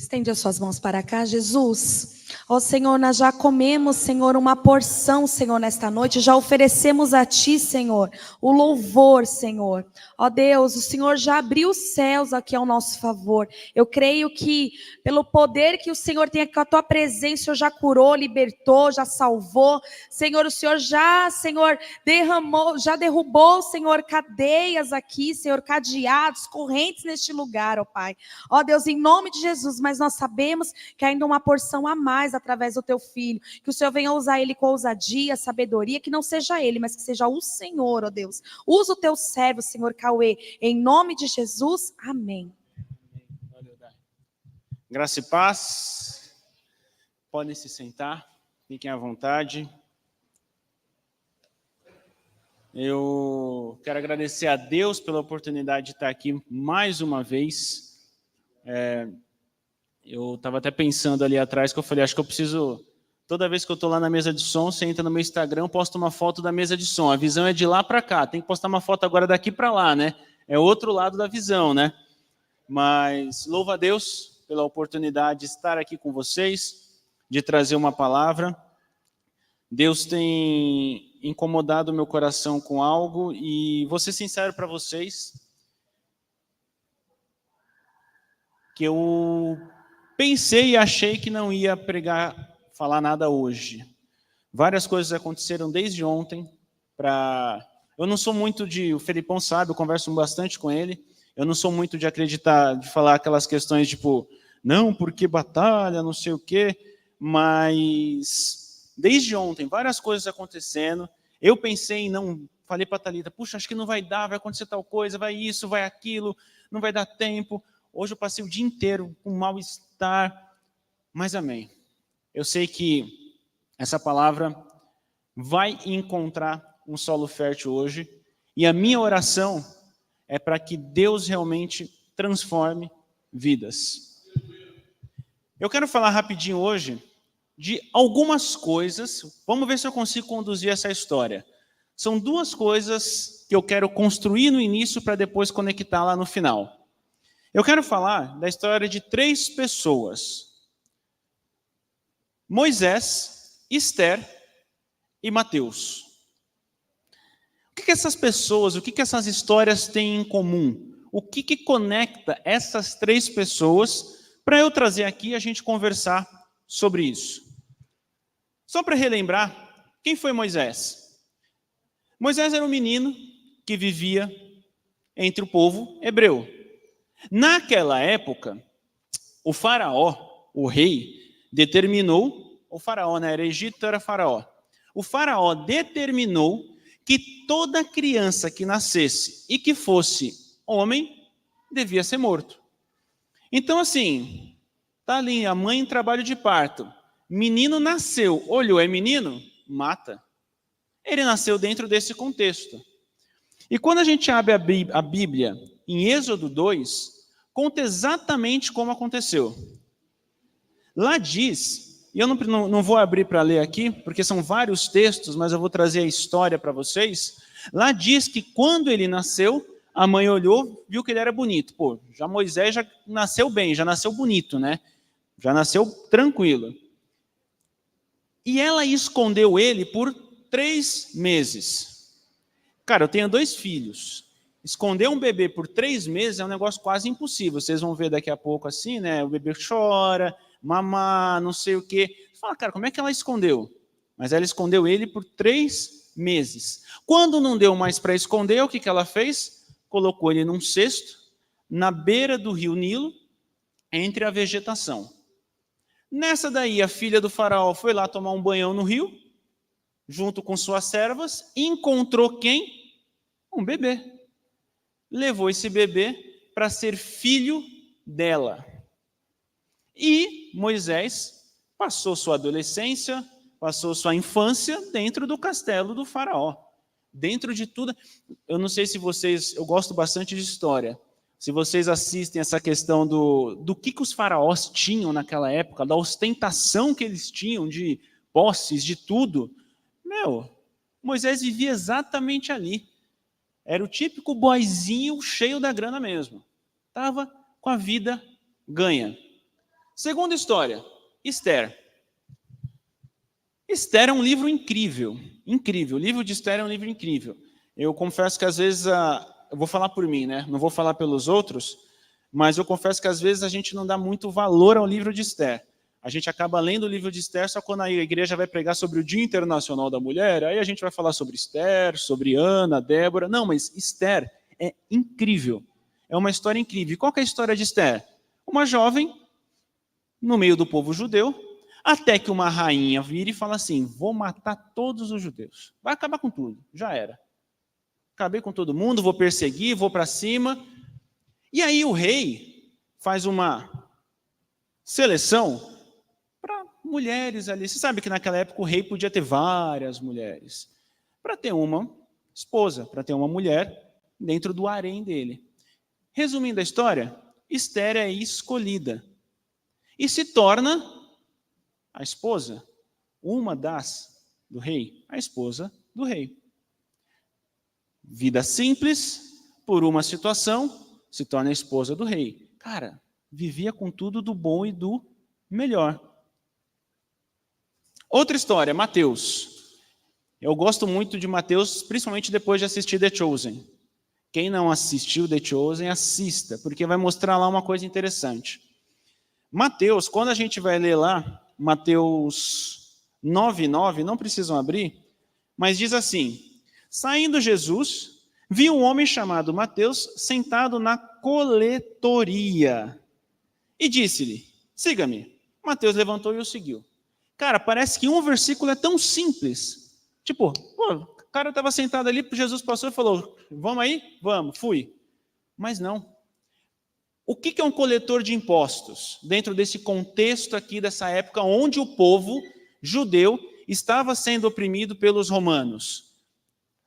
Estende as suas mãos para cá, Jesus. Ó Senhor, nós já comemos, Senhor, uma porção, Senhor, nesta noite. Já oferecemos a Ti, Senhor, o louvor, Senhor. Ó Deus, o Senhor já abriu os céus aqui ao nosso favor. Eu creio que, pelo poder que o Senhor tem aqui, com a Tua presença, o Senhor já curou, libertou, já salvou. Senhor, o Senhor já, Senhor, derramou, já derrubou, Senhor, cadeias aqui, Senhor, cadeados, correntes neste lugar, ó Pai. Ó Deus, em nome de Jesus, mas nós sabemos que ainda uma porção a mais através do Teu Filho, que o Senhor venha usar Ele com ousadia, sabedoria, que não seja Ele, mas que seja o Senhor, ó Deus. Usa o Teu servo, Senhor Cauê, em nome de Jesus, amém. Graça e paz, podem se sentar, fiquem à vontade. Eu quero agradecer a Deus pela oportunidade de estar aqui mais uma vez. Eu estava até pensando ali atrás, que eu falei, acho que eu preciso, toda vez que eu estou lá na mesa de som, você entra no meu Instagram, eu posto uma foto da mesa de som. A visão é de lá para cá, tem que postar uma foto agora daqui para lá, né? É outro lado da visão, né? Mas louvo a Deus pela oportunidade de estar aqui com vocês, de trazer uma palavra. Deus tem incomodado o meu coração com algo e vou ser sincero para vocês, que eu pensei e achei que não ia falar nada hoje. Várias coisas aconteceram desde ontem. Eu não sou muito o Felipão sabe, eu converso bastante com ele, eu não sou muito de acreditar, de falar aquelas questões tipo, não, porque batalha, não sei o quê, mas desde ontem, várias coisas acontecendo, eu pensei em não, falei para a Thalita, puxa, acho que não vai dar, vai acontecer tal coisa, vai isso, vai aquilo, não vai dar tempo. Hoje eu passei o dia inteiro com mal-estar, mas amém. Eu sei que essa palavra vai encontrar um solo fértil hoje, e a minha oração é para que Deus realmente transforme vidas. Eu quero falar rapidinho hoje de algumas coisas, vamos ver se eu consigo conduzir essa história. São duas coisas que eu quero construir no início para depois conectar lá no final. Eu quero falar da história de 3 pessoas. Moisés, Esther e Mateus. O que essas pessoas, o que essas histórias têm em comum? O que conecta essas 3 pessoas para eu trazer aqui e a gente conversar sobre isso? Só para relembrar, quem foi Moisés? Moisés era um menino que vivia entre o povo hebreu. Naquela época, o faraó, o rei, determinou, o faraó, né, era Egito, era faraó. O faraó determinou que toda criança que nascesse e que fosse homem, devia ser morto. Então, assim, tá ali a mãe em trabalho de parto, menino nasceu, olhou, é menino? Mata. Ele nasceu dentro desse contexto. E quando a gente abre a Bíblia, em Êxodo 2, conta exatamente como aconteceu. Lá diz, e eu não vou abrir para ler aqui, porque são vários textos, mas eu vou trazer a história para vocês. Lá diz que quando ele nasceu, a mãe olhou, viu que ele era bonito. Pô, já Moisés já nasceu bem, já nasceu bonito, né? Já nasceu tranquilo. E ela escondeu ele por 3 meses. Cara, eu tenho 2 filhos. Esconder um bebê por 3 meses é um negócio quase impossível. Vocês vão ver daqui a pouco assim, né? O bebê chora, mamar, não sei o quê. Você fala, cara, como é que ela escondeu? Mas ela escondeu ele por 3 meses. Quando não deu mais para esconder, o que ela fez? Colocou ele num cesto, na beira do rio Nilo, entre a vegetação. Nessa daí, a filha do faraó foi lá tomar um banhão no rio, junto com suas servas, e encontrou quem? Um bebê. Levou esse bebê para ser filho dela. E Moisés passou sua adolescência, passou sua infância dentro do castelo do faraó. Dentro de tudo, eu não sei se vocês, eu gosto bastante de história, se vocês assistem essa questão do que os faraós tinham naquela época, da ostentação que eles tinham de posses, de tudo, Moisés vivia exatamente ali. Era o típico boyzinho cheio da grana mesmo. Estava com a vida ganha. Segunda história, Esther. Esther é um livro incrível, incrível. O livro de Esther é um livro incrível. Eu confesso que às vezes, eu vou falar por mim, né? Não vou falar pelos outros, mas eu confesso que às vezes a gente não dá muito valor ao livro de Esther. A gente acaba lendo o livro de Esther só quando a igreja vai pregar sobre o Dia Internacional da Mulher, aí a gente vai falar sobre Esther, sobre Ana, Débora. Não, mas Esther é incrível. É uma história incrível. E qual que é a história de Esther? Uma jovem no meio do povo judeu, até que uma rainha vira e fala assim, vou matar todos os judeus. Vai acabar com tudo, já era. Acabei com todo mundo, vou perseguir, vou para cima. E aí o rei faz uma seleção para mulheres ali. Você sabe que naquela época o rei podia ter várias mulheres. Para ter uma esposa, para ter uma mulher dentro do harém dele. Resumindo a história, Esther é escolhida. E se torna a esposa, uma das do rei, a esposa do rei. Vida simples, por uma situação, se torna a esposa do rei. Cara, vivia com tudo do bom e do melhor. Outra história, Mateus. Eu gosto muito de Mateus, principalmente depois de assistir The Chosen. Quem não assistiu The Chosen, assista, porque vai mostrar lá uma coisa interessante. Mateus, quando a gente vai ler lá, Mateus 9:9, não precisam abrir, mas diz assim, saindo Jesus, viu um homem chamado Mateus sentado na coletoria e disse-lhe, siga-me. Mateus levantou e o seguiu. Cara, parece que um versículo é tão simples, tipo, o cara estava sentado ali, Jesus passou e falou, vamos aí? Vamos, fui. Mas não. O que é um coletor de impostos? Dentro desse contexto aqui, dessa época, onde o povo judeu estava sendo oprimido pelos romanos.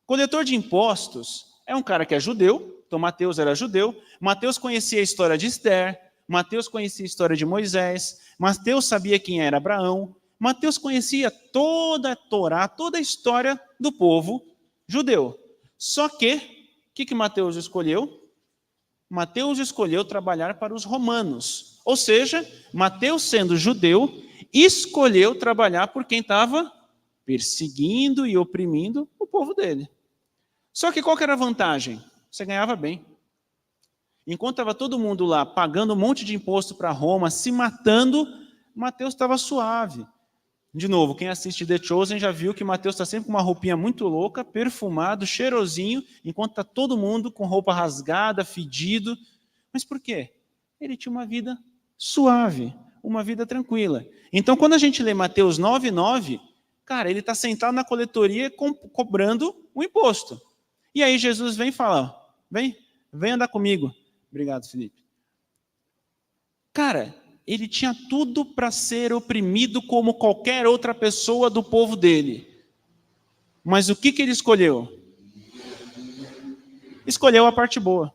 Coletor de impostos é um cara que é judeu, então Mateus era judeu, Mateus conhecia a história de Esther, Mateus conhecia a história de Moisés, Mateus sabia quem era Abraão, Mateus conhecia toda a Torá, toda a história do povo judeu. Só que, o que Mateus escolheu? Mateus escolheu trabalhar para os romanos. Ou seja, Mateus, sendo judeu, escolheu trabalhar por quem estava perseguindo e oprimindo o povo dele. Só que qual que era a vantagem? Você ganhava bem. Enquanto estava todo mundo lá pagando um monte de imposto para Roma, se matando, Mateus estava suave. De novo, quem assiste The Chosen já viu que Mateus está sempre com uma roupinha muito louca, perfumado, cheirosinho, enquanto está todo mundo com roupa rasgada, fedido. Mas por quê? Ele tinha uma vida suave, uma vida tranquila. Então, quando a gente lê Mateus 9:9, cara, ele está sentado na coletoria cobrando o imposto. E aí Jesus vem e fala, vem andar comigo. Obrigado, Felipe. Cara, ele tinha tudo para ser oprimido como qualquer outra pessoa do povo dele. Mas o que ele escolheu? Escolheu a parte boa.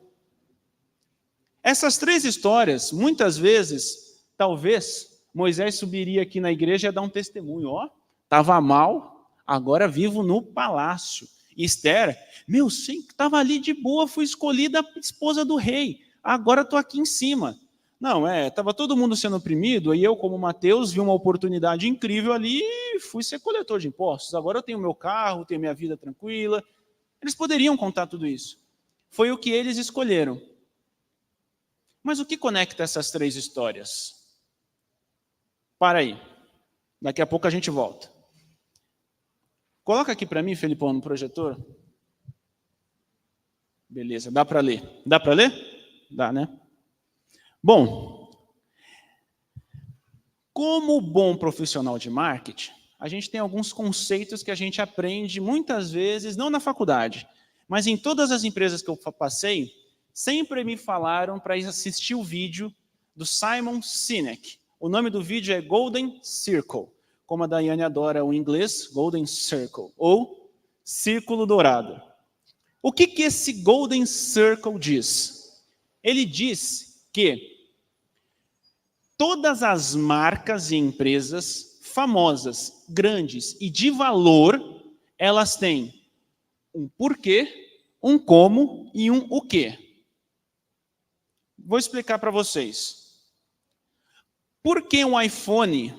Essas três histórias, muitas vezes, talvez, Moisés subiria aqui na igreja e ia dar um testemunho. Ó, estava mal, agora vivo no palácio. E Esther, estava ali de boa, fui escolhida a esposa do rei. Agora estou aqui em cima. Não, estava todo mundo sendo oprimido, e eu, como Mateus, vi uma oportunidade incrível ali e fui ser coletor de impostos. Agora eu tenho meu carro, tenho minha vida tranquila. Eles poderiam contar tudo isso. Foi o que eles escolheram. Mas o que conecta essas três histórias? Para aí. Daqui a pouco a gente volta. Coloca aqui para mim, Felipão, no projetor. Beleza, dá para ler. Dá para ler? Dá, né? Bom, como bom profissional de marketing, a gente tem alguns conceitos que a gente aprende muitas vezes, não na faculdade, mas em todas as empresas que eu passei, sempre me falaram para assistir o vídeo do Simon Sinek. O nome do vídeo é Golden Circle, como a Daiane adora o inglês, Golden Circle, ou Círculo Dourado. O que esse Golden Circle diz? Ele diz que todas as marcas e empresas famosas, grandes e de valor, elas têm um porquê, um como e um o quê. Vou explicar para vocês. Por que um iPhone?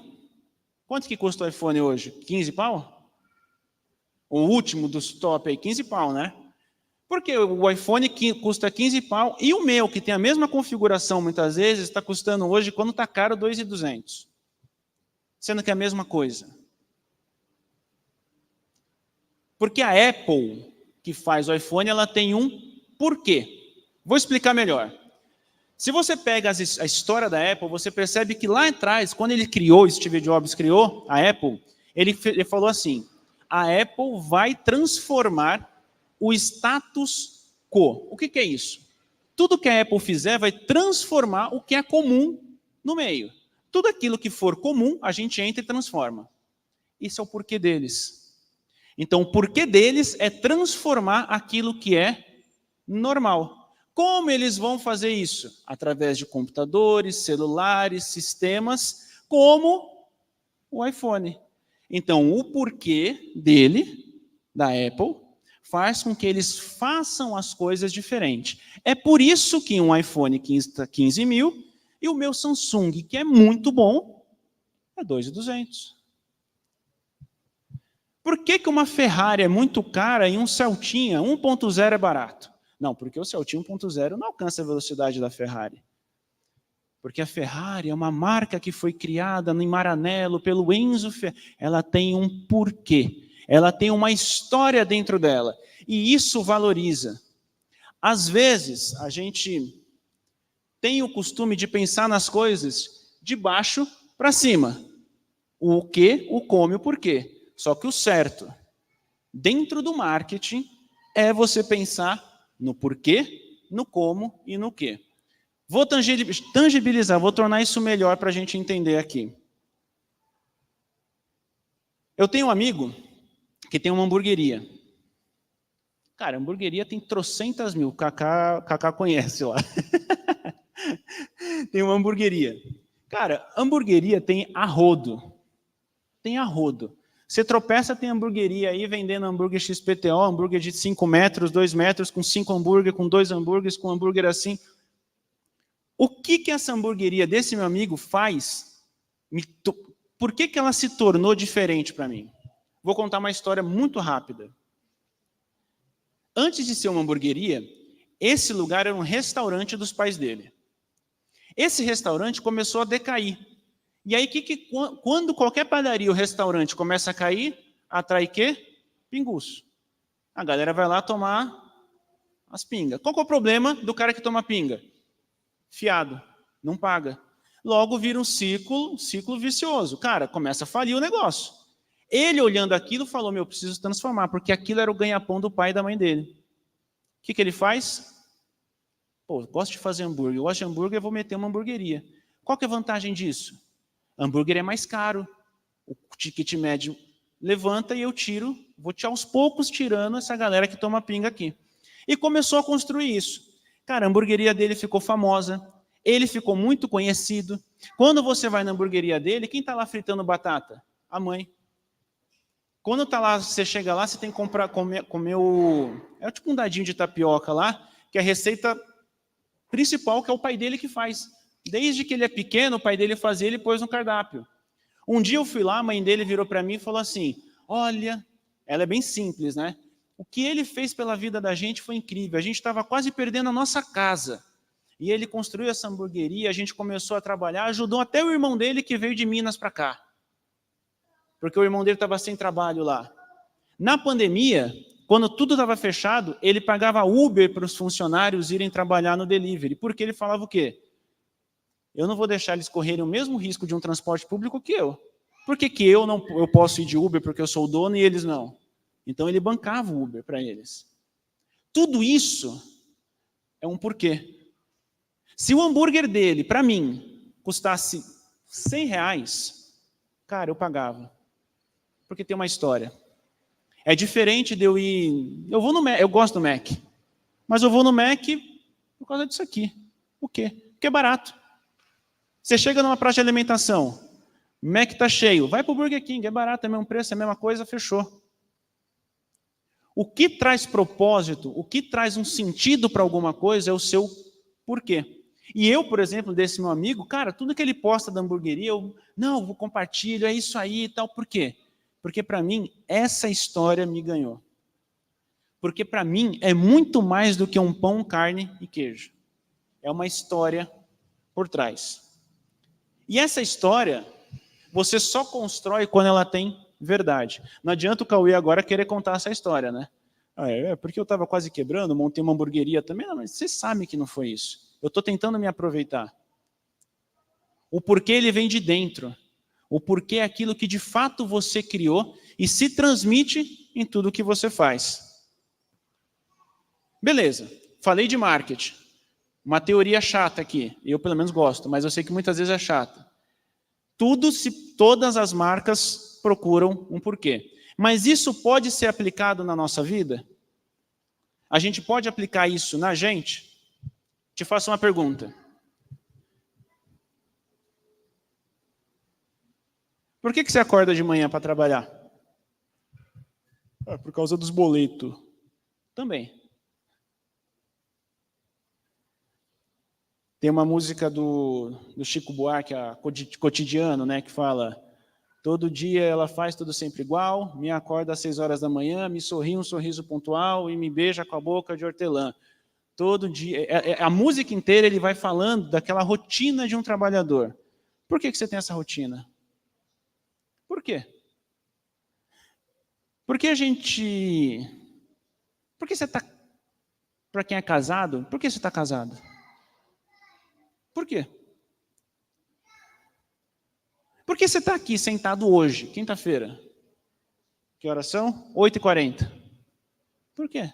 Quanto que custa o iPhone hoje? 15 pau? O último dos top aí, 15 pau, né? Porque o iPhone custa 15 pau e o meu, que tem a mesma configuração muitas vezes, está custando hoje, quando está caro, 2.200. Sendo que é a mesma coisa. Porque a Apple, que faz o iPhone, ela tem um porquê. Vou explicar melhor. Se você pega a história da Apple, você percebe que lá atrás, quando Steve Jobs criou a Apple, ele falou assim, a Apple vai transformar o status quo. O que é isso? Tudo que a Apple fizer vai transformar o que é comum no meio. Tudo aquilo que for comum, a gente entra e transforma. Isso é o porquê deles. Então, o porquê deles é transformar aquilo que é normal. Como eles vão fazer isso? Através de computadores, celulares, sistemas, como o iPhone. Então, o porquê dele, da Apple, faz com que eles façam as coisas diferentes. É por isso que um iPhone custa 15 mil e o meu Samsung, que é muito bom, é 2.200. Por que uma Ferrari é muito cara e um Celtinha 1.0 é barato? Não, porque o Celtinha 1.0 não alcança a velocidade da Ferrari. Porque a Ferrari é uma marca que foi criada em Maranello pelo Enzo Ferrari. Ela tem um porquê. Ela tem uma história dentro dela. E isso valoriza. Às vezes, a gente tem o costume de pensar nas coisas de baixo para cima. O que, o como e o porquê. Só que o certo, dentro do marketing, é você pensar no porquê, no como e no quê. Vou tangibilizar, vou tornar isso melhor para a gente entender aqui. Eu tenho um amigo que tem uma hamburgueria. Cara, a hamburgueria tem trocentas mil, Cacá conhece lá. Tem uma hamburgueria. Cara, hamburgueria tem a rodo. Tem a rodo. Você tropeça, tem hamburgueria aí vendendo hambúrguer XPTO, hambúrguer de 5 metros, 2 metros, com 5 hambúrguer, com 2 hambúrgueres, com hambúrguer assim. O que essa hamburgueria desse meu amigo faz? Por que ela se tornou diferente para mim? Vou contar uma história muito rápida. Antes de ser uma hamburgueria, esse lugar era um restaurante dos pais dele. Esse restaurante começou a decair. E aí, quando qualquer padaria ou restaurante começa a cair, atrai quê? Pinguço. A galera vai lá tomar as pingas. Qual que é o problema do cara que toma pinga? Fiado, não paga. Logo vira um ciclo vicioso. Cara, começa a falir o negócio. Ele, olhando aquilo, falou, meu, preciso transformar, porque aquilo era o ganha-pão do pai e da mãe dele. O que ele faz? Pô, gosto de fazer hambúrguer. Eu gosto de hambúrguer, eu vou meter uma hamburgueria. Qual que é a vantagem disso? Hambúrguer é mais caro, o ticket médio levanta e eu vou aos poucos tirando essa galera que toma pinga aqui. E começou a construir isso. Cara, a hamburgueria dele ficou famosa, ele ficou muito conhecido. Quando você vai na hamburgueria dele, quem está lá fritando batata? A mãe. Quando tá lá, você chega lá, você tem que comer o... É tipo um dadinho de tapioca lá, que é a receita principal, que é o pai dele que faz. Desde que ele é pequeno, o pai dele fazia, ele pôs no cardápio. Um dia eu fui lá, a mãe dele virou para mim e falou assim, olha, ela é bem simples, né? O que ele fez pela vida da gente foi incrível. A gente estava quase perdendo a nossa casa. E ele construiu essa hamburgueria, a gente começou a trabalhar, ajudou até o irmão dele que veio de Minas para cá. Porque o irmão dele estava sem trabalho lá. Na pandemia, quando tudo estava fechado, ele pagava Uber para os funcionários irem trabalhar no delivery. Porque ele falava o quê? Eu não vou deixar eles correrem o mesmo risco de um transporte público que eu. Por que eu posso ir de Uber porque eu sou o dono e eles não? Então ele bancava o Uber para eles. Tudo isso é um porquê. Se o hambúrguer dele, para mim, custasse R$100, cara, eu pagava. Porque tem uma história. É diferente de eu ir... Eu vou no Mac, eu gosto do Mac. Mas eu vou no Mac por causa disso aqui. Por quê? Porque é barato. Você chega numa praça de alimentação, o Mac está cheio, vai para o Burger King, é barato, é o mesmo preço, é a mesma coisa, fechou. O que traz propósito, o que traz um sentido para alguma coisa é o seu porquê. E eu, por exemplo, desse meu amigo, cara, tudo que ele posta da hamburgueria, eu compartilho, é isso aí e tal. Por quê? Porque para mim, essa história me ganhou. Porque para mim, é muito mais do que um pão, carne e queijo. É uma história por trás. E essa história, você só constrói quando ela tem verdade. Não adianta o Cauê agora querer contar essa história, né? Porque eu estava quase quebrando, montei uma hamburgueria também. Não, mas você sabe que não foi isso. Eu estou tentando me aproveitar. O porquê ele vem de dentro. O porquê é aquilo que de fato você criou e se transmite em tudo que você faz. Beleza, falei de marketing. Uma teoria chata aqui. Eu pelo menos gosto, mas eu sei que muitas vezes é chata. Todas as marcas procuram um porquê. Mas isso pode ser aplicado na nossa vida? A gente pode aplicar isso na gente? Te faço uma pergunta. Por que você acorda de manhã para trabalhar? Por causa dos boletos. Também. Tem uma música do Chico Buarque, a Cotidiano, né, que fala: todo dia ela faz tudo sempre igual, me acorda às 6 horas da manhã, me sorri um sorriso pontual e me beija com a boca de hortelã. Todo dia, a música inteira ele vai falando daquela rotina de um trabalhador. Por que você tem essa rotina? Por quê? Porque você está... Para quem é casado, por que você está casado? Por quê? Por que você está aqui sentado hoje, quinta-feira? Que horas são? 8h40. Por quê?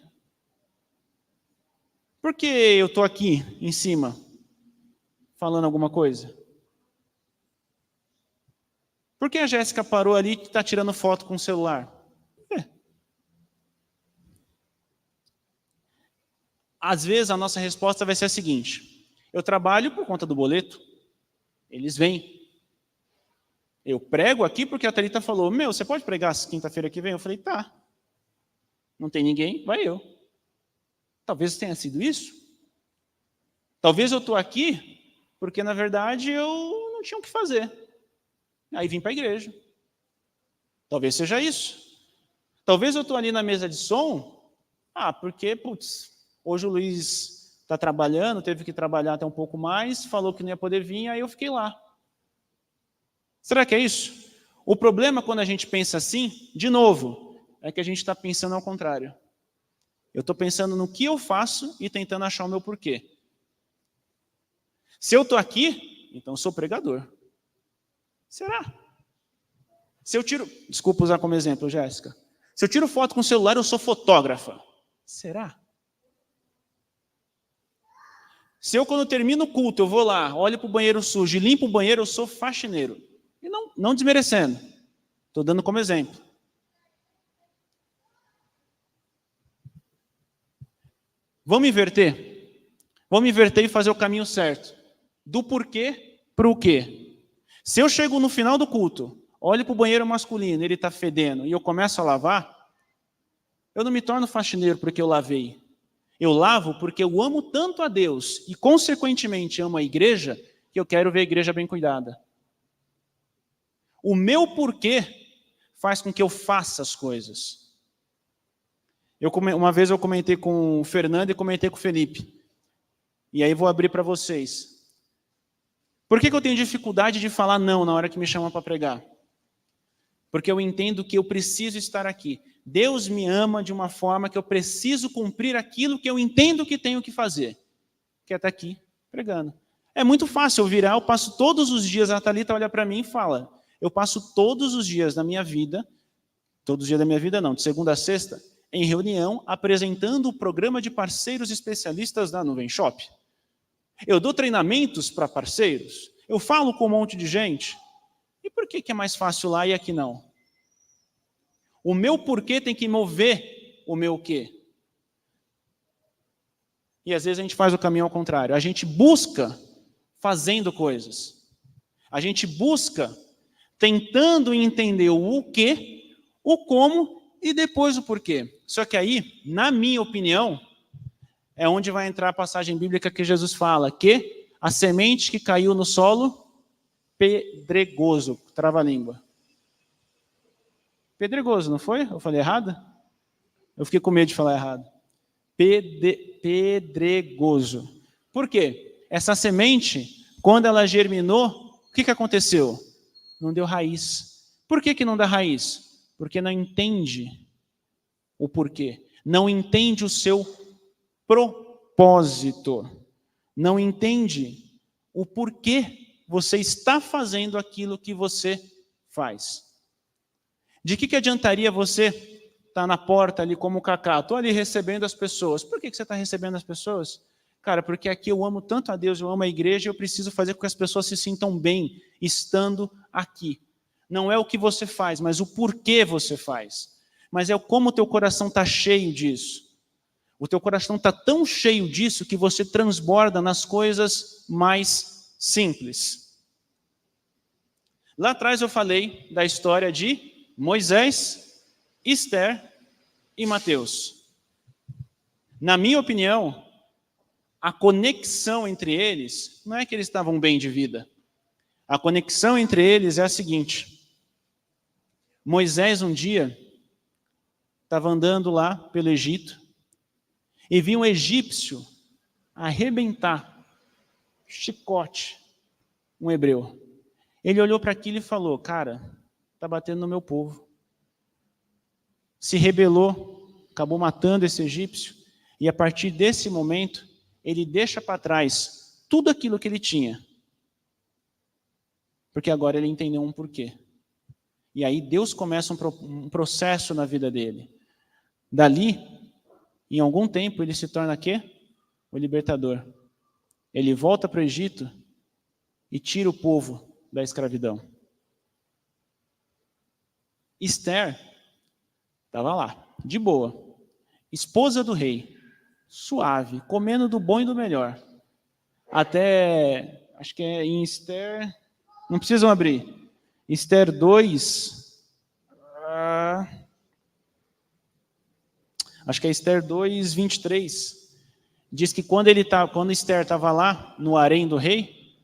Por que eu estou aqui em cima falando alguma coisa? Por que a Jéssica parou ali e está tirando foto com o celular? Às vezes a nossa resposta vai ser a seguinte: eu trabalho por conta do boleto, eles vêm. Eu prego aqui porque a Thalita falou: você pode pregar quinta-feira que vem? Eu falei: tá. Não tem ninguém, vai eu. Talvez tenha sido isso. Talvez eu estou aqui porque, na verdade, eu não tinha o que fazer. Aí vim para a igreja. Talvez seja isso. Talvez eu estou ali na mesa de som, porque, hoje o Luiz está trabalhando, teve que trabalhar até um pouco mais, falou que não ia poder vir, aí eu fiquei lá. Será que é isso? O problema quando a gente pensa assim, de novo, é que a gente está pensando ao contrário. Eu estou pensando no que eu faço e tentando achar o meu porquê. Se eu estou aqui, então eu sou pregador. Será? Se eu tiro... Desculpa usar como exemplo, Jéssica. Se eu tiro foto com o celular, eu sou fotógrafa. Será? Se eu, quando termino o culto, eu vou lá, olho para o banheiro sujo e limpo o banheiro, eu sou faxineiro. E não desmerecendo. Estou dando como exemplo. Vamos inverter? Vamos inverter e fazer o caminho certo. Do porquê para o quê. Se eu chego no final do culto, olho para o banheiro masculino, ele está fedendo, e eu começo a lavar, eu não me torno faxineiro porque eu lavei. Eu lavo porque eu amo tanto a Deus e, consequentemente, amo a igreja, que eu quero ver a igreja bem cuidada. O meu porquê faz com que eu faça as coisas. Uma vez eu comentei com o Fernando e comentei com o Felipe. E aí vou abrir para vocês. Por que eu tenho dificuldade de falar não na hora que me chamam para pregar? Porque eu entendo que eu preciso estar aqui. Deus me ama de uma forma que eu preciso cumprir aquilo que eu entendo que tenho que fazer. Que é estar aqui pregando. É muito fácil eu virar, eu passo todos os dias, a Thalita olha para mim e fala, eu passo todos os dias da minha vida, todos os dias da minha vida não, de segunda a sexta, em reunião, apresentando o programa de parceiros especialistas da Nuvem Shop. Eu dou treinamentos para parceiros, eu falo com um monte de gente. E por que é mais fácil lá e aqui não? O meu porquê tem que mover o meu quê. E às vezes a gente faz o caminho ao contrário. A gente busca fazendo coisas. A gente busca tentando entender o quê, o como e depois o porquê. Só que aí, na minha opinião, é onde vai entrar a passagem bíblica que Jesus fala que A semente que caiu no solo pedregoso. Trava-língua. Pedregoso, não foi? Eu falei errado? Eu fiquei com medo de falar errado. Pedregoso. Por quê? Essa semente, quando ela germinou, o que aconteceu? Não deu raiz. Por que não dá raiz? Porque não entende o porquê. Não entende o seu propósito. Não entende o porquê você está fazendo aquilo que você faz. De que adiantaria você estar na porta ali como o Cacá? Estou ali recebendo as pessoas. Por que você está recebendo as pessoas? Cara, porque aqui eu amo tanto a Deus, eu amo a igreja, eu preciso fazer com que as pessoas se sintam bem estando aqui. Não é o que você faz, mas o porquê você faz. Mas é como o teu coração está cheio disso. O teu coração está tão cheio disso que você transborda nas coisas mais simples. Lá atrás eu falei da história de Moisés, Esther e Mateus. Na minha opinião, a conexão entre eles não é que eles estavam bem de vida. A conexão entre eles é a seguinte. Moisés um dia estava andando lá pelo Egito e viu um egípcio arrebentar, chicote, um hebreu. Ele olhou para aquilo e falou, cara, está batendo no meu povo. Se rebelou, acabou matando esse egípcio, e a partir desse momento, ele deixa para trás tudo aquilo que ele tinha. Porque agora ele entendeu um porquê. E aí Deus começa um processo na vida dele. Dali, em algum tempo, ele se torna quê? O libertador. Ele volta para o Egito e tira o povo da escravidão. Esther estava lá, de boa. Esposa do rei, suave, comendo do bom e do melhor. Até, acho que é em Esther, não precisam abrir. Esther 2, acho que é Esther 2, 23. Diz que quando Esther estava lá, no harém do rei,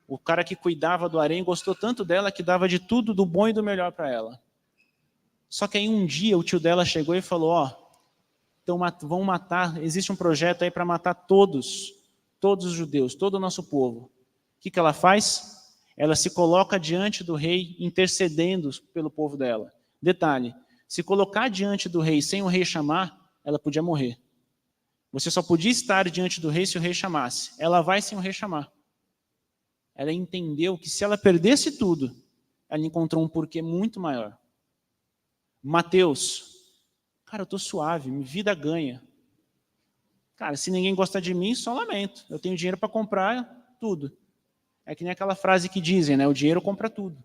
o cara que cuidava do harém gostou tanto dela que dava de tudo, do bom e do melhor para ela. Só que aí um dia o tio dela chegou e falou, então vão matar, existe um projeto aí para matar todos os judeus, todo o nosso povo. O que ela faz? Ela se coloca diante do rei, intercedendo pelo povo dela. Detalhe, se colocar diante do rei sem o rei chamar, ela podia morrer. Você só podia estar diante do rei se o rei chamasse. Ela vai sem o rei chamar. Ela entendeu que se ela perdesse tudo, ela encontrou um porquê muito maior. Mateus, cara, eu estou suave, minha vida ganha. Cara, se ninguém gosta de mim, só lamento. Eu tenho dinheiro para comprar tudo. É que nem aquela frase que dizem, né? O dinheiro compra tudo.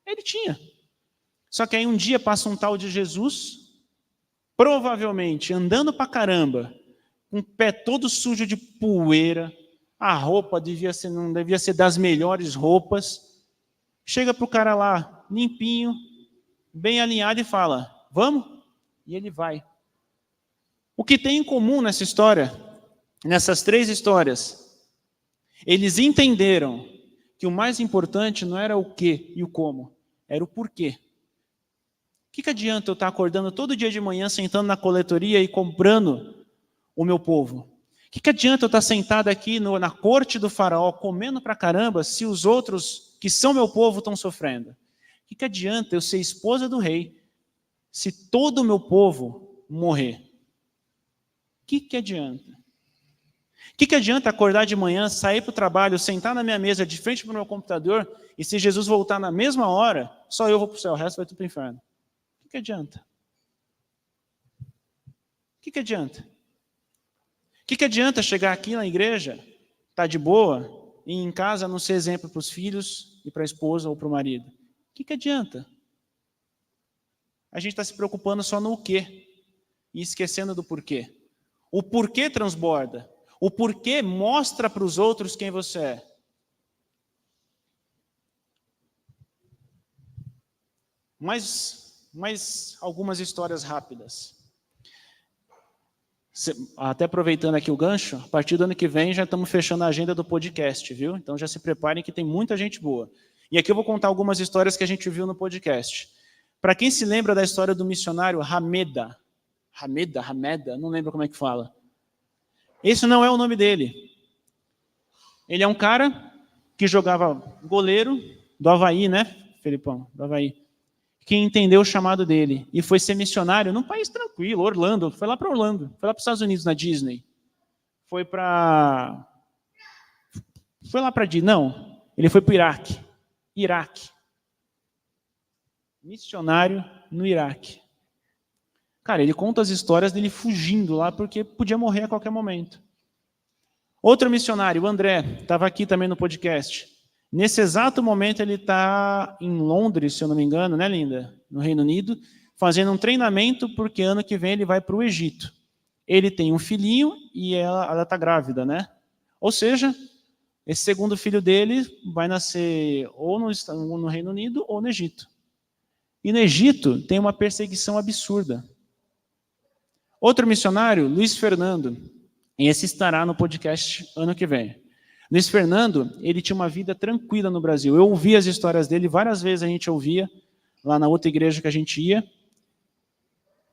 Ele tinha. Só que aí um dia passa um tal de Jesus, provavelmente andando pra caramba, com o pé todo sujo de poeira, a roupa não devia ser das melhores roupas. Chega pro cara lá, limpinho, bem alinhado e fala, vamos? E ele vai. O que tem em comum nessa história, nessas três histórias, eles entenderam que o mais importante não era o que e o como, era o porquê. O que adianta eu estar acordando todo dia de manhã, sentando na coletoria e comprando o meu povo? O que adianta eu estar sentado aqui na corte do faraó, comendo pra caramba, se os outros que são meu povo estão sofrendo? O que adianta eu ser esposa do rei, se todo o meu povo morrer? O que adianta? O que adianta acordar de manhã, sair para o trabalho, sentar na minha mesa, de frente para o meu computador, e se Jesus voltar na mesma hora, só eu vou para o céu, o resto vai tudo para o inferno? O que adianta? O que adianta? O que adianta chegar aqui na igreja, estar de boa, e em casa não ser exemplo para os filhos, e para a esposa ou para o marido? O que adianta? A gente está se preocupando só no quê, e esquecendo do porquê. O porquê transborda. O porquê mostra para os outros quem você é. Mais algumas histórias rápidas. Até aproveitando aqui o gancho, a partir do ano que vem já estamos fechando a agenda do podcast, viu? Então já se preparem que tem muita gente boa. E aqui eu vou contar algumas histórias que a gente viu no podcast. Para quem se lembra da história do missionário Hameda, não lembro como é que fala. Esse não é o nome dele. Ele é um cara que jogava goleiro do Avaí, né, Felipão? Do Avaí. Que entendeu o chamado dele e foi ser missionário num país tranquilo, Orlando. Foi lá para Orlando, foi lá para os Estados Unidos, na Disney. Foi lá para não, ele foi para o Iraque. Missionário no Iraque. Cara, ele conta as histórias dele fugindo lá porque podia morrer a qualquer momento. Outro missionário, o André, estava aqui também no podcast. Nesse exato momento ele está em Londres, se eu não me engano, né, linda? No Reino Unido, fazendo um treinamento porque ano que vem ele vai para o Egito. Ele tem um filhinho e ela está grávida, né? Ou seja, esse segundo filho dele vai nascer ou no Reino Unido ou no Egito. E no Egito tem uma perseguição absurda. Outro missionário, Luiz Fernando, e esse estará no podcast ano que vem. Luiz Fernando, ele tinha uma vida tranquila no Brasil. Eu ouvi as histórias dele, várias vezes a gente ouvia, lá na outra igreja que a gente ia.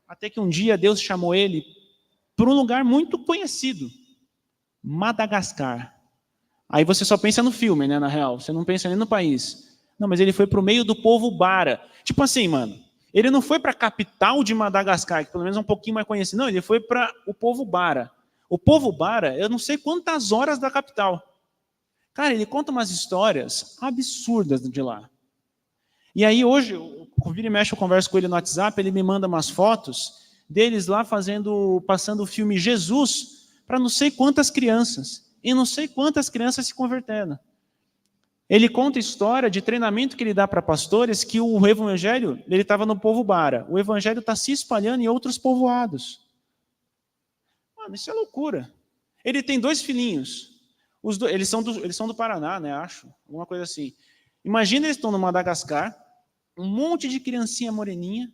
Até que um dia Deus chamou ele para um lugar muito conhecido, Madagascar. Aí você só pensa no filme, né, na real. Você não pensa nem no país. Não, mas ele foi para o meio do povo Bara. Tipo assim, mano, ele não foi para a capital de Madagascar, que pelo menos é um pouquinho mais conhecido. Não, ele foi para o povo Bara. O povo Bara, eu não sei quantas horas da capital. Cara, ele conta umas histórias absurdas de lá. E aí hoje, vira e mexe, eu converso com ele no WhatsApp, ele me manda umas fotos deles lá passando o filme Jesus para não sei quantas crianças. E não sei quantas crianças se convertendo. Ele conta história de treinamento que ele dá para pastores que o evangelho, ele estava no povo Bara. O evangelho está se espalhando em outros povoados. Mano, isso é loucura. Ele tem 2 filhinhos. Eles são do Paraná, né, acho. Alguma coisa assim. Imagina eles estão no Madagascar, um monte de criancinha moreninha,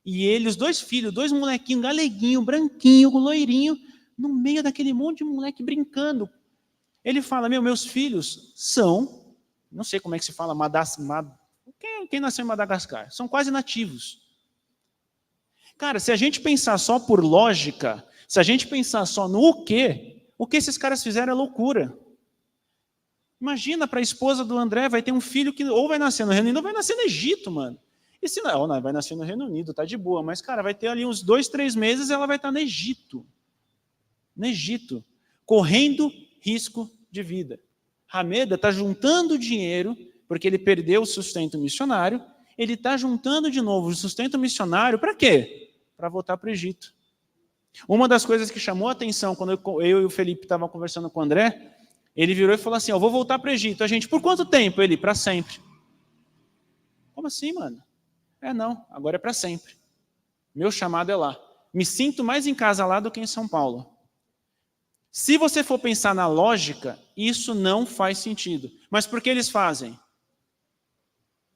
e ele, os 2 filhos, 2 molequinhos, galeguinho, branquinho, loirinho, no meio daquele monte de moleque brincando. Ele fala, meus filhos são, não sei como é que se fala, quem nasceu em Madagascar? São quase nativos. Cara, se a gente pensar só por lógica, se a gente pensar só no o que esses caras fizeram é loucura. Imagina, para a esposa do André, vai ter um filho que ou vai nascer no Reino Unido ou vai nascer no Egito, mano. E se não, vai nascer no Reino Unido, tá de boa. Mas, cara, vai ter ali uns 2, 3 meses e ela vai estar no Egito. No Egito. Correndo risco de vida. Hameda está juntando dinheiro, porque ele perdeu o sustento missionário, ele está juntando de novo o sustento missionário, para quê? Para voltar para o Egito. Uma das coisas que chamou a atenção, quando eu e o Felipe estavam conversando com o André, ele virou e falou assim, eu vou voltar para o Egito. A gente, por quanto tempo? Ele, para sempre. Como assim, mano? Não, agora é para sempre. Meu chamado é lá. Me sinto mais em casa lá do que em São Paulo. Se você for pensar na lógica, isso não faz sentido. Mas por que eles fazem?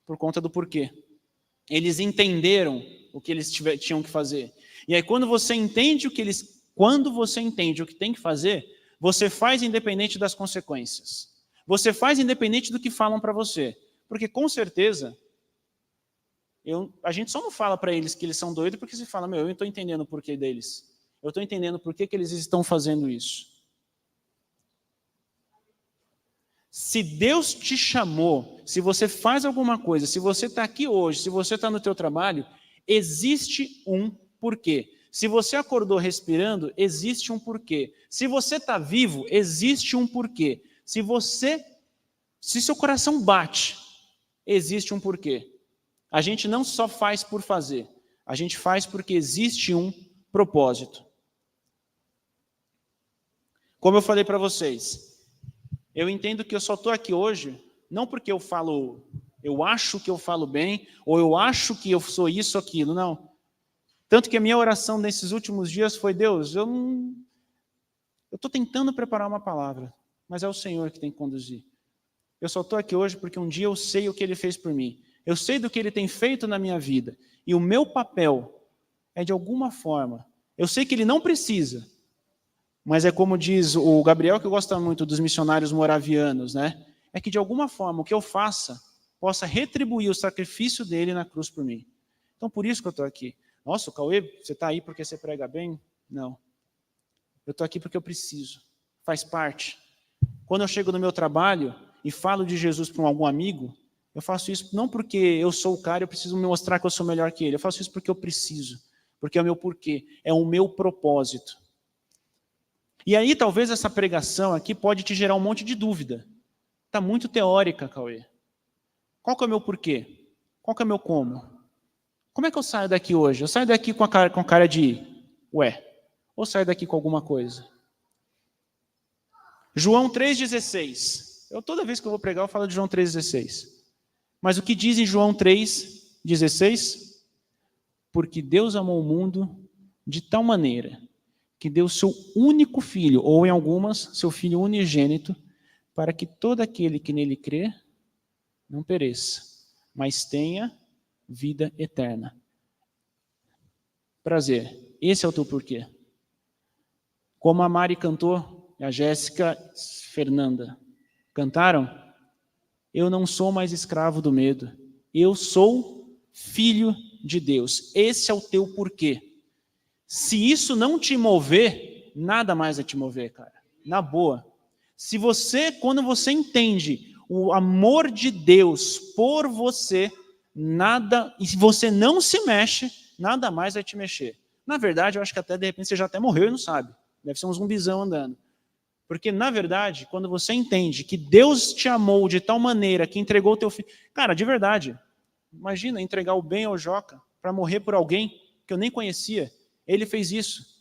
Por conta do porquê. Eles entenderam o que eles tinham que fazer. E aí quando você entende o que tem que fazer, você faz independente das consequências. Você faz independente do que falam para você. Porque com certeza, a gente só não fala para eles que eles são doidos porque se fala, eu não estou entendendo o porquê deles. Eu estou entendendo por que eles estão fazendo isso. Se Deus te chamou, se você faz alguma coisa, se você está aqui hoje, se você está no teu trabalho, existe um porquê. Se você acordou respirando, existe um porquê. Se você está vivo, existe um porquê. Se seu coração bate, existe um porquê. A gente não só faz por fazer, a gente faz porque existe um propósito. Como eu falei para vocês, eu entendo que eu só estou aqui hoje, não porque eu acho que eu falo bem, ou eu acho que eu sou isso ou aquilo, não. Tanto que a minha oração nesses últimos dias foi, Deus, eu estou tentando preparar uma palavra, mas é o Senhor que tem que conduzir. Eu só estou aqui hoje porque um dia eu sei o que Ele fez por mim. Eu sei do que Ele tem feito na minha vida. E o meu papel é, de alguma forma, eu sei que Ele não precisa, Mas é como diz o Gabriel, que gosta muito dos missionários moravianos, né? É que de alguma forma o que eu faça possa retribuir o sacrifício dele na cruz por mim. Então por isso que eu estou aqui. Nossa, Cauê, você está aí porque você prega bem? Não. Eu estou aqui porque eu preciso. Faz parte. Quando eu chego no meu trabalho e falo de Jesus para algum amigo, eu faço isso não porque eu sou o cara e eu preciso me mostrar que eu sou melhor que ele. Eu faço isso porque eu preciso. Porque é o meu porquê. É o meu propósito. E aí talvez essa pregação aqui pode te gerar um monte de dúvida. Está muito teórica, Cauê. Qual que é o meu porquê? Qual que é o meu como? Como é que eu saio daqui hoje? Eu saio daqui com cara de ué, ou saio daqui com alguma coisa? João 3,16. Toda vez que eu vou pregar, eu falo de João 3,16. Mas o que diz em João 3,16? Porque Deus amou o mundo de tal maneira que deu seu único filho, ou em algumas, seu filho unigênito, para que todo aquele que nele crê não pereça, mas tenha vida eterna. Prazer. Esse é o teu porquê. Como a Mari cantou, e a Jéssica Fernanda cantaram, eu não sou mais escravo do medo. Eu sou filho de Deus. Esse é o teu porquê. Se isso não te mover, nada mais vai te mover, cara. Na boa. Se você, quando você entende o amor de Deus por você, nada, e se você não se mexe, nada mais vai te mexer. Na verdade, eu acho que até de repente você já até morreu e não sabe. Deve ser um zumbizão andando. Porque, na verdade, quando você entende que Deus te amou de tal maneira que entregou o teu filho... Cara, de verdade, imagina entregar o bem ao Joca para morrer por alguém que eu nem conhecia. Ele fez isso.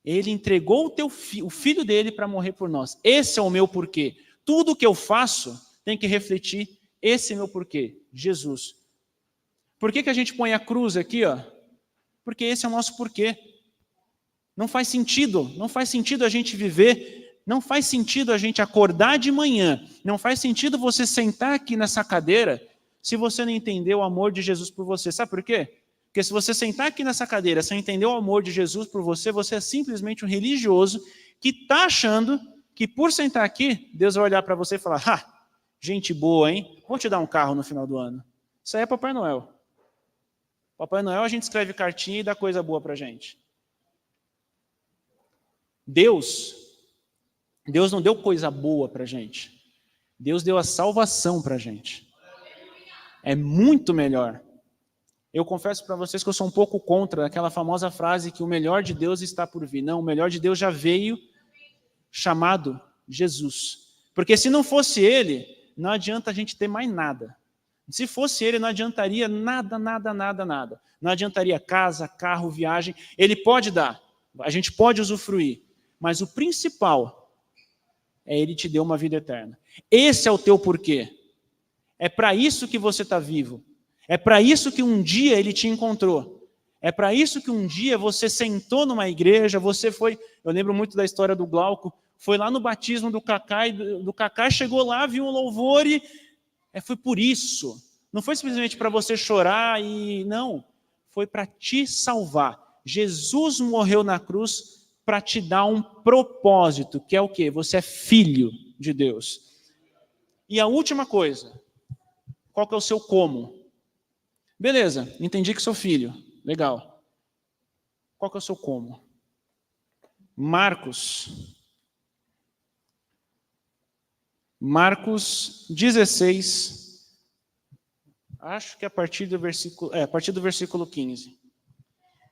Ele entregou o filho dele para morrer por nós. Esse é o meu porquê. Tudo que eu faço tem que refletir esse meu porquê, Jesus. Por que a gente põe a cruz aqui, ó? Porque esse é o nosso porquê. Não faz sentido a gente viver, não faz sentido a gente acordar de manhã, não faz sentido você sentar aqui nessa cadeira se você não entender o amor de Jesus por você. Sabe por quê? Porque se você sentar aqui nessa cadeira sem entender o amor de Jesus por você, você é simplesmente um religioso que está achando que por sentar aqui, Deus vai olhar para você e falar, gente boa, hein? Vou te dar um carro no final do ano. Isso aí é Papai Noel. Papai Noel a gente escreve cartinha e dá coisa boa para a gente. Deus não deu coisa boa para a gente. Deus deu a salvação para a gente. É muito melhor. Eu confesso para vocês que eu sou um pouco contra aquela famosa frase que o melhor de Deus está por vir. Não, o melhor de Deus já veio, chamado Jesus. Porque se não fosse Ele, não adianta a gente ter mais nada. Se fosse Ele, não adiantaria nada. Não adiantaria casa, carro, viagem. Ele pode dar, a gente pode usufruir. Mas o principal é Ele te deu uma vida eterna. Esse é o teu porquê. É para isso que você está vivo. É para isso que um dia Ele te encontrou. É para isso que um dia você sentou numa igreja, você foi... Eu lembro muito da história do Glauco, foi lá no batismo do Cacá, e do Cacá chegou lá, viu um louvor e... foi por isso. Não foi simplesmente para você chorar e... Não, foi para te salvar. Jesus morreu na cruz para te dar um propósito, que é o quê? Você é filho de Deus. E a última coisa, qual que é o seu como? Beleza, entendi que sou filho, legal. Qual que é o seu como? Marcos 16, acho que a partir do versículo 15.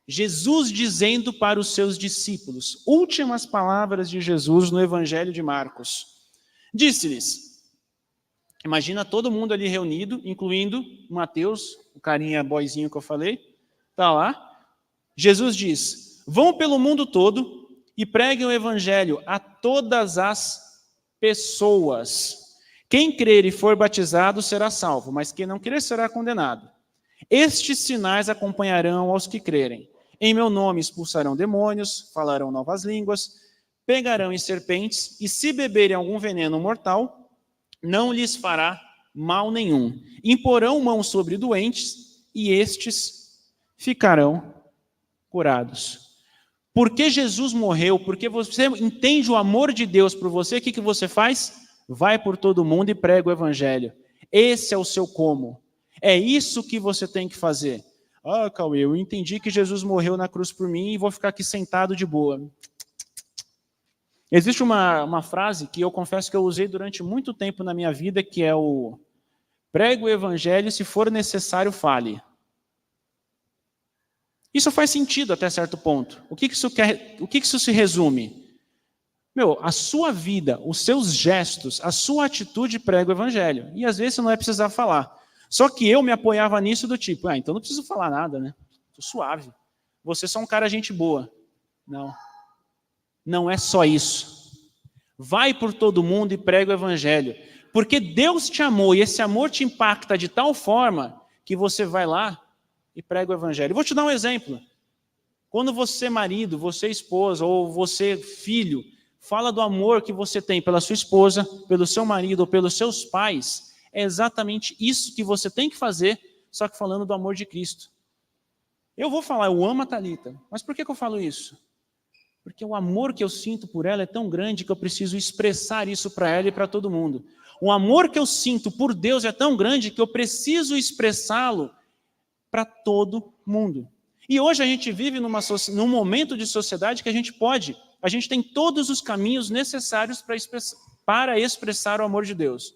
Jesus dizendo para os seus discípulos, últimas palavras de Jesus no Evangelho de Marcos. Disse-lhes, imagina todo mundo ali reunido, incluindo Mateus, o carinha boizinho que eu falei, está lá. Jesus diz, vão pelo mundo todo e preguem o Evangelho a todas as pessoas. Quem crer e for batizado será salvo, mas quem não crer será condenado. Estes sinais acompanharão aos que crerem. Em meu nome expulsarão demônios, falarão novas línguas, pegarão em serpentes, e se beberem algum veneno mortal, não lhes fará mal nenhum. Imporão mão sobre doentes, e estes ficarão curados. Porque Jesus morreu, porque você entende o amor de Deus por você, o que você faz? Vai por todo mundo e prega o evangelho. Esse é o seu como. É isso que você tem que fazer. Ah, Cauê, eu entendi que Jesus morreu na cruz por mim e vou ficar aqui sentado de boa. Existe uma frase que eu confesso que eu usei durante muito tempo na minha vida, que é o pregue o evangelho, se for necessário, fale. Isso faz sentido até certo ponto. O que isso se resume? A sua vida, os seus gestos, a sua atitude prega o evangelho. E às vezes você não vai precisar falar. Só que eu me apoiava nisso do tipo, então não preciso falar nada, né? Tô suave. Você é só um cara gente boa. Não. Não é só isso. Vai por todo mundo e prega o evangelho. Porque Deus te amou e esse amor te impacta de tal forma que você vai lá e prega o evangelho. Vou te dar um exemplo. Quando você marido, você esposa ou você filho, fala do amor que você tem pela sua esposa, pelo seu marido ou pelos seus pais, é exatamente isso que você tem que fazer, só que falando do amor de Cristo. Eu vou falar, eu amo a Thalita, mas por que eu falo isso? Porque o amor que eu sinto por ela é tão grande que eu preciso expressar isso para ela e para todo mundo. O amor que eu sinto por Deus é tão grande que eu preciso expressá-lo para todo mundo. E hoje a gente vive num momento de sociedade que a gente tem todos os caminhos necessários para expressar o amor de Deus.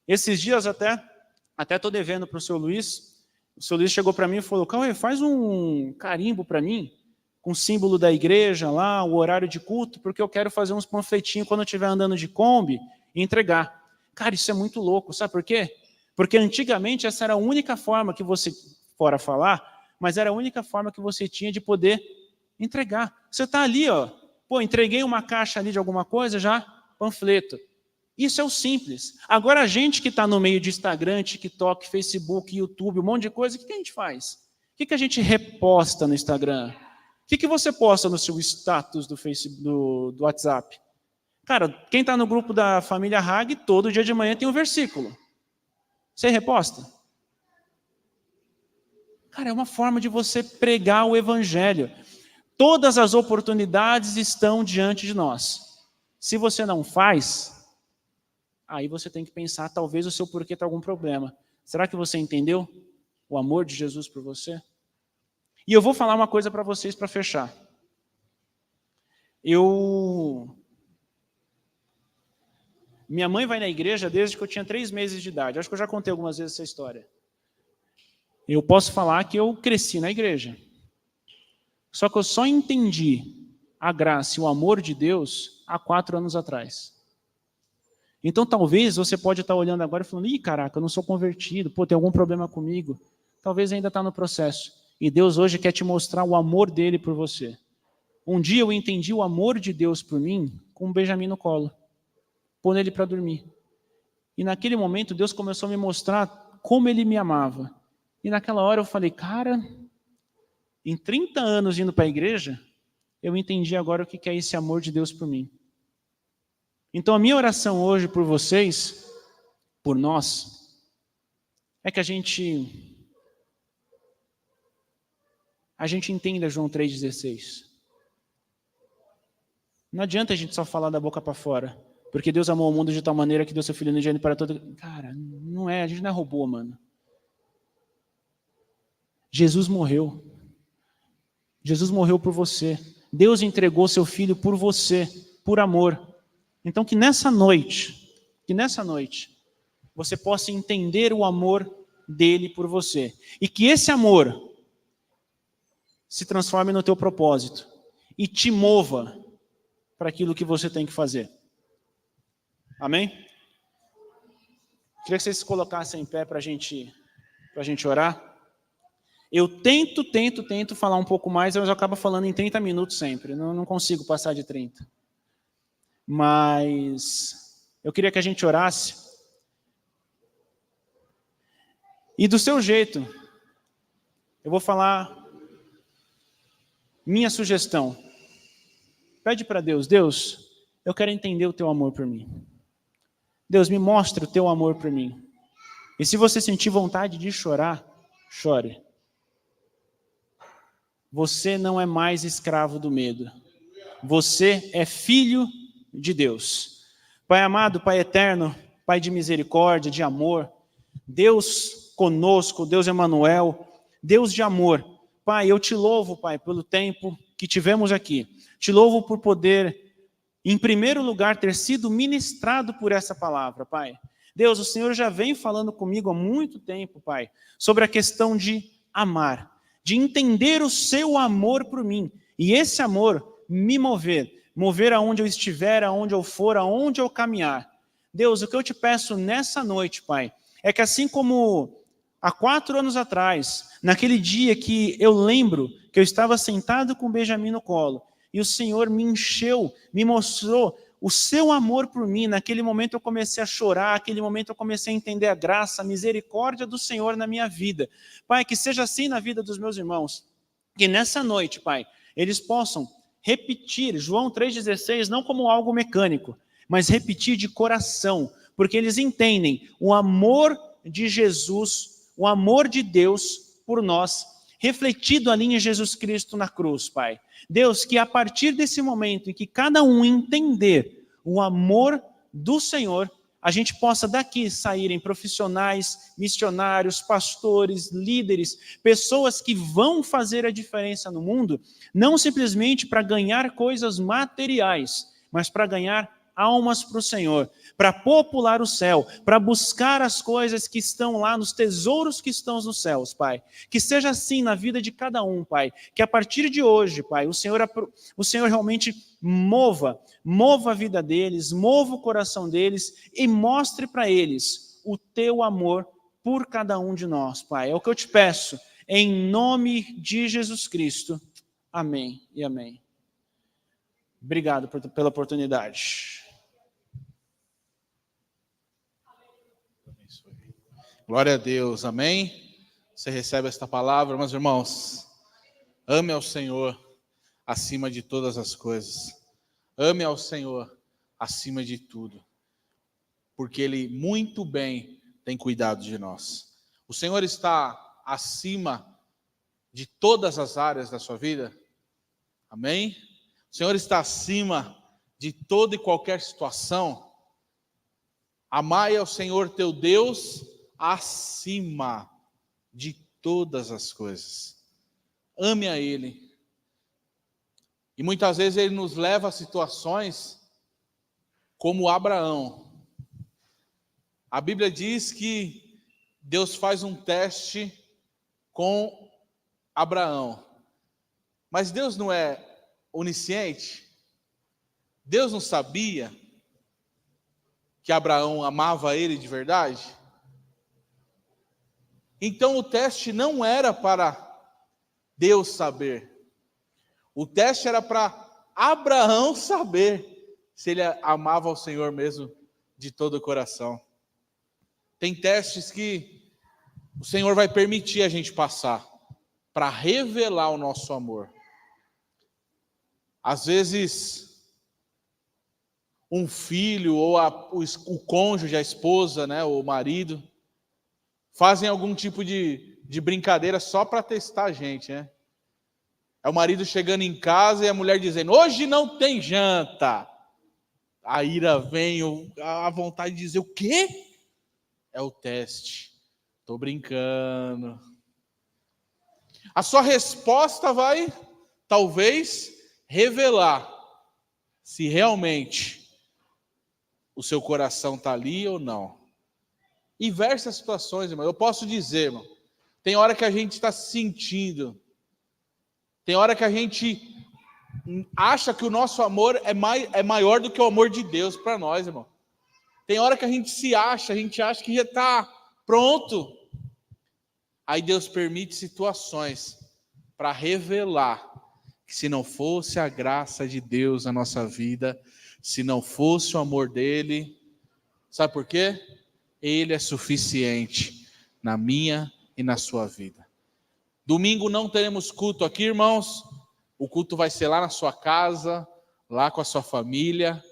Esses dias até estou devendo para o seu Luiz. O seu Luiz chegou para mim e falou, Cauê, faz um carimbo para mim, com o símbolo da igreja lá, o horário de culto, porque eu quero fazer uns panfletinhos quando eu estiver andando de Kombi e entregar. Cara, isso é muito louco, sabe por quê? Porque antigamente essa era a única forma que você, fora falar, mas era a única forma que você tinha de poder entregar. Você está ali, entreguei uma caixa ali de alguma coisa, já, panfleto. Isso é o simples. Agora a gente que está no meio de Instagram, TikTok, Facebook, YouTube, um monte de coisa, o que a gente faz? O que a gente reposta no Instagram? O que você posta no seu status do Facebook, do WhatsApp? Cara, quem está no grupo da família Hag, todo dia de manhã tem um versículo. Você reposta? Cara, é uma forma de você pregar o evangelho. Todas as oportunidades estão diante de nós. Se você não faz, aí você tem que pensar, talvez o seu porquê está algum problema. Será que você entendeu o amor de Jesus por você? E eu vou falar uma coisa para vocês para fechar. Minha mãe vai na igreja desde que eu tinha 3 meses de idade. Acho que eu já contei algumas vezes essa história. Eu posso falar que eu cresci na igreja. Só que eu só entendi a graça e o amor de Deus há 4 anos atrás. Então talvez você pode estar olhando agora e falando, caraca, eu não sou convertido, tem algum problema comigo. Talvez ainda está no processo. E Deus hoje quer te mostrar o amor dele por você. Um dia eu entendi o amor de Deus por mim com um Benjamin no colo, pondo ele para dormir. E naquele momento Deus começou a me mostrar como ele me amava. E naquela hora eu falei, cara, em 30 anos indo para a igreja, eu entendi agora o que é esse amor de Deus por mim. Então a minha oração hoje por vocês, por nós, é que a gente entenda João 3,16. Não adianta a gente só falar da boca para fora, porque Deus amou o mundo de tal maneira que deu seu Filho unigênito para todo... Cara, não é, a gente não é robô, mano. Jesus morreu. Jesus morreu por você. Deus entregou seu Filho por você, por amor. Então que nessa noite, você possa entender o amor dele por você. E que esse amor se transforme no teu propósito e te mova para aquilo que você tem que fazer. Amém? Queria que vocês se colocassem em pé para a gente orar. Eu tento falar um pouco mais, mas eu acabo falando em 30 minutos sempre. Não consigo passar de 30. Mas eu queria que a gente orasse. E do seu jeito, eu vou falar minha sugestão. Pede para Deus, Deus, eu quero entender o teu amor por mim. Deus, me mostra o teu amor por mim. E se você sentir vontade de chorar, chore. você não é mais escravo do medo. Você é filho de Deus. Pai amado, Pai eterno, Pai de misericórdia, de amor, Deus conosco, Deus Emanuel, Deus de amor. Pai, eu te louvo, Pai, pelo tempo que tivemos aqui. Te louvo por poder, em primeiro lugar, ter sido ministrado por essa palavra, Pai. Deus, o Senhor já vem falando comigo há muito tempo, Pai, sobre a questão de amar, de entender o seu amor por mim. E esse amor me mover aonde eu estiver, aonde eu for, aonde eu caminhar. Deus, o que eu te peço nessa noite, Pai, é que assim como há 4 anos atrás, naquele dia que eu lembro que eu estava sentado com o Benjamin no colo, e o Senhor me encheu, me mostrou o seu amor por mim, naquele momento eu comecei a chorar, naquele momento eu comecei a entender a graça, a misericórdia do Senhor na minha vida. Pai, que seja assim na vida dos meus irmãos, que nessa noite, Pai, eles possam repetir João 3,16 não como algo mecânico, mas repetir de coração, porque eles entendem o amor de Jesus, o amor de Deus por nós, refletido ali em Jesus Cristo na cruz, Pai. Deus, que a partir desse momento em que cada um entender o amor do Senhor, a gente possa daqui saírem profissionais, missionários, pastores, líderes, pessoas que vão fazer a diferença no mundo, não simplesmente para ganhar coisas materiais, mas para ganhar almas para o Senhor, para popular o céu, para buscar as coisas que estão lá nos tesouros que estão nos céus, Pai. Que seja assim na vida de cada um, Pai. Que a partir de hoje, Pai, o Senhor realmente mova a vida deles, mova o coração deles e mostre para eles o teu amor por cada um de nós, Pai. É o que eu te peço, em nome de Jesus Cristo. Amém e amém. Obrigado pela oportunidade. Glória a Deus, amém? Você recebe esta palavra, meus irmãos. Ame ao Senhor acima de todas as coisas. Ame ao Senhor acima de tudo. Porque Ele muito bem tem cuidado de nós. O Senhor está acima de todas as áreas da sua vida? Amém? O Senhor está acima de toda e qualquer situação? Amai ao Senhor teu Deus acima de todas as coisas. Ame a Ele. E muitas vezes Ele nos leva a situações como Abraão. A Bíblia diz que Deus faz um teste com Abraão. Mas Deus não é onisciente? Deus não sabia que Abraão amava ele de verdade? Então o teste não era para Deus saber. O teste era para Abraão saber se ele amava o Senhor mesmo de todo o coração. Tem testes que o Senhor vai permitir a gente passar para revelar o nosso amor. Às vezes, um filho ou o cônjuge, a esposa, né, o marido, fazem algum tipo de brincadeira só para testar a gente, né? É o marido chegando em casa e a mulher dizendo, hoje não tem janta. A ira vem, a vontade de dizer, o quê? É o teste. Estou brincando. A sua resposta vai, talvez, revelar se realmente o seu coração está ali ou não. Em diversas situações, irmão, eu posso dizer, irmão, tem hora que a gente está se sentindo, tem hora que a gente acha que o nosso amor é maior do que o amor de Deus para nós, irmão. Tem hora que a gente acha que já está pronto. Aí Deus permite situações para revelar que se não fosse a graça de Deus na nossa vida, se não fosse o amor dele, sabe por quê? Ele é suficiente na minha e na sua vida. Domingo não teremos culto aqui, irmãos. O culto vai ser lá na sua casa, lá com a sua família.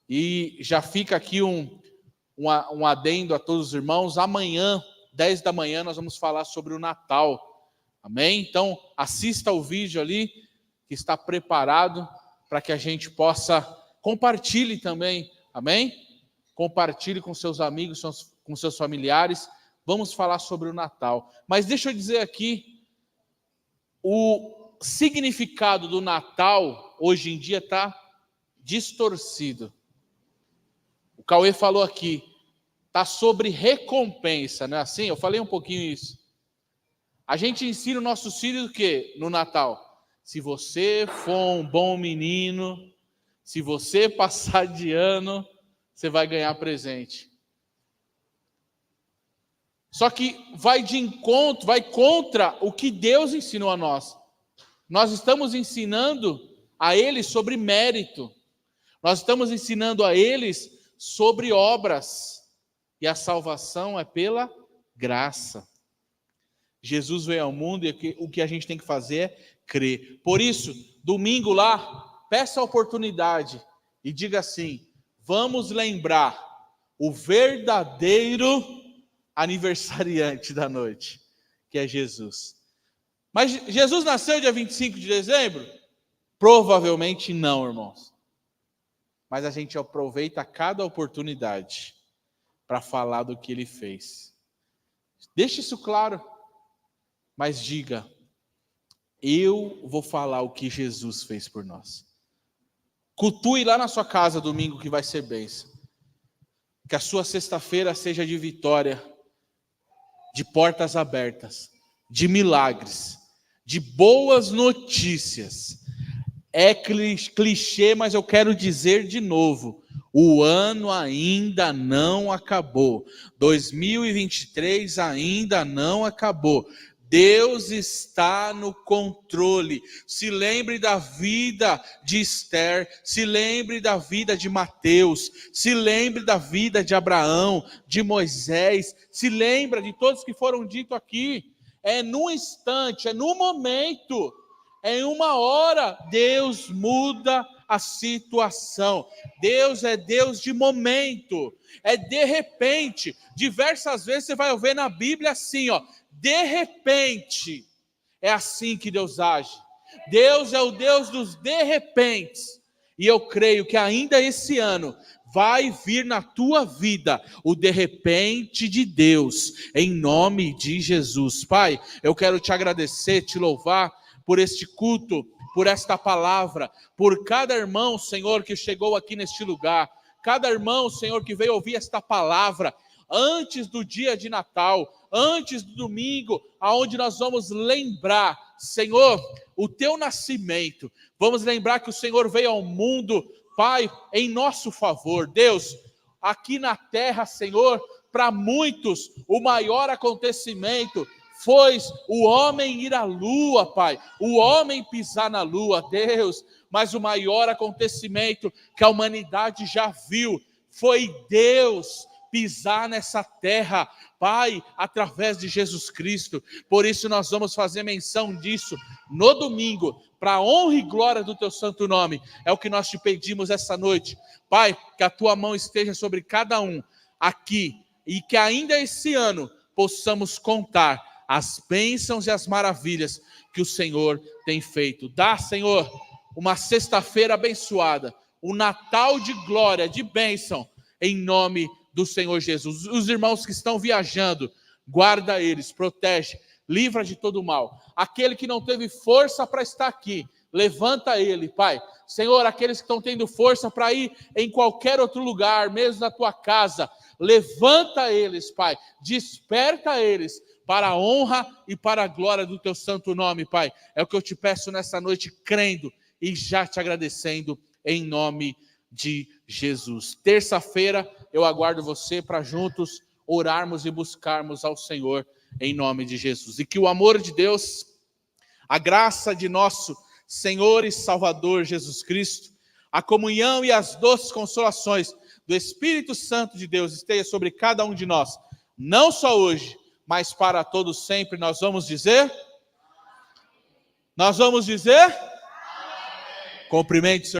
E já fica aqui um adendo a todos os irmãos. Amanhã, 10 da manhã, nós vamos falar sobre o Natal. Amém? Então, assista o vídeo ali, que está preparado para que a gente possa, compartilhe também, amém? Compartilhe com seus amigos, com seus familiares. Vamos falar sobre o Natal. Mas deixa eu dizer aqui, o significado do Natal, hoje em dia, está distorcido. O Cauê falou aqui, está sobre recompensa, não é assim? Eu falei um pouquinho isso. A gente ensina os nossos filhos o quê no Natal? Se você for um bom menino, se você passar de ano, você vai ganhar presente. Só que vai de encontro, vai contra o que Deus ensinou a nós. Nós estamos ensinando a eles sobre mérito. Nós estamos ensinando a eles sobre obras. E a salvação é pela graça. Jesus veio ao mundo e o que a gente tem que fazer é crer. Por isso, domingo lá, peça a oportunidade e diga assim: vamos lembrar o verdadeiro aniversariante da noite, que é Jesus. Mas Jesus nasceu dia 25 de dezembro? Provavelmente não, irmãos. Mas a gente aproveita cada oportunidade para falar do que ele fez. Deixe isso claro. Mas diga, eu vou falar o que Jesus fez por nós. Cultue lá na sua casa domingo, que vai ser bênção. Que a sua sexta-feira seja de vitória, de portas abertas, de milagres, de boas notícias. É clichê, mas eu quero dizer de novo, o ano ainda não acabou. 2023 ainda não acabou. Deus está no controle. Se lembre da vida de Esther, se lembre da vida de Mateus, se lembre da vida de Abraão, de Moisés, se lembre de todos que foram ditos aqui. É num instante, é no momento, é em uma hora, Deus muda a situação. Deus é Deus de momento, é de repente. Diversas vezes você vai ver na Bíblia assim, ó, de repente. É assim que Deus age. Deus é o Deus dos de repentes. E eu creio que ainda esse ano vai vir na tua vida o de repente de Deus, em nome de Jesus. Pai, eu quero te agradecer, te louvar por este culto, por esta palavra, por cada irmão, Senhor, que chegou aqui neste lugar, cada irmão, Senhor, que veio ouvir esta palavra, antes do dia de Natal, antes do domingo, aonde nós vamos lembrar, Senhor, o teu nascimento, vamos lembrar que o Senhor veio ao mundo, Pai, em nosso favor. Deus, aqui na terra, Senhor, para muitos, o maior acontecimento foi o homem ir à lua, Pai, o homem pisar na lua, Deus, mas o maior acontecimento que a humanidade já viu foi Deus pisar nessa terra, Pai, através de Jesus Cristo. Por isso nós vamos fazer menção disso no domingo, para a honra e glória do teu santo nome. É o que nós te pedimos essa noite. Pai, que a tua mão esteja sobre cada um aqui, e que ainda esse ano possamos contar as bênçãos e as maravilhas que o Senhor tem feito. Dá, Senhor, uma sexta-feira abençoada, um Natal de glória, de bênção, em nome do Senhor Jesus. Os irmãos que estão viajando, guarda eles, protege, livra de todo mal. Aquele que não teve força para estar aqui, levanta ele, Pai. Senhor, aqueles que estão tendo força para ir em qualquer outro lugar, mesmo na tua casa, levanta eles, Pai. Desperta eles para a honra e para a glória do teu santo nome, Pai. É o que eu te peço nessa noite, crendo e já te agradecendo em nome de Jesus. Terça-feira eu aguardo você para juntos orarmos e buscarmos ao Senhor em nome de Jesus. E que o amor de Deus, a graça de nosso Senhor e Salvador Jesus Cristo, a comunhão e as doces consolações do Espírito Santo de Deus esteja sobre cada um de nós, não só hoje, mas para todos sempre. Nós vamos dizer? Nós vamos dizer? Cumprimente, Senhor.